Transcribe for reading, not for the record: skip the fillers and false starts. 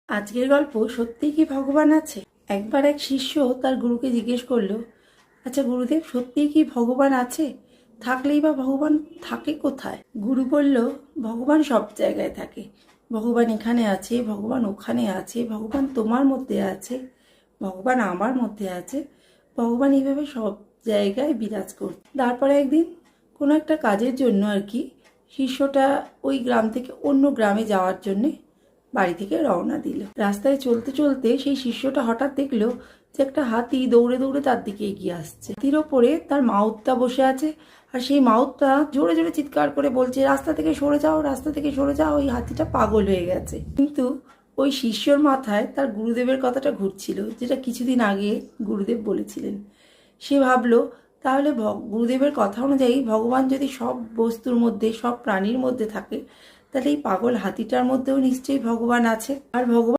আজকের গল্প সত্যিই কি ভগবান আছে? একবার এক শিষ্য তার গুরুকে জিজ্ঞেস করলো, আচ্ছা গুরুদেব, সত্যিই কি ভগবান আছে? থাকলেই বা ভগবান থাকে কোথায়? গুরু বলল, ভগবান সব জায়গায় থাকে। ভগবান এখানে আছে, ভগবান ওখানে আছে, ভগবান তোমার মধ্যে আছে, ভগবান আমার মধ্যে আছে, ভগবান এইভাবে সব জায়গায় বিরাজ করছে। তারপরে একদিন কোনো একটা কাজের জন্য আর কি শিষ্যটা ওই গ্রাম থেকে অন্য গ্রামে যাওয়ার জন্যে বাড়ি থেকে রওনা দিল। রাস্তায় চলতে চলতে সেই শিষ্যটা হঠাৎ দেখলো যে একটা হাতি দৌড়ে দৌড়ে তার দিকে এগিয়ে আসছে। হাতির ওপরে তার মাউতটা বসে আছে, আর সেই মাউতটা জোরে জোরে চিৎকার করে বলছে, রাস্তা থেকে সরে যাও, রাস্তা থেকে সরে যাও। ওই হাতিটা পাগল হয়ে গেছে। কিন্তু ওই শিষ্যর মাথায় তার গুরুদেবের কথাটা ঘুরছিল, যেটা কিছুদিন আগে গুরুদেব বলেছিলেন। সে ভাবলো, তাহলে গুরুদেবের কথা অনুযায়ী ভগবান যদি সব বস্তুর মধ্যে, সব প্রাণীর মধ্যে থাকে, তাহলে এই পাগল হাতিটার মধ্যেও নিশ্চয়ই ভগবান আছে। আর ভগবান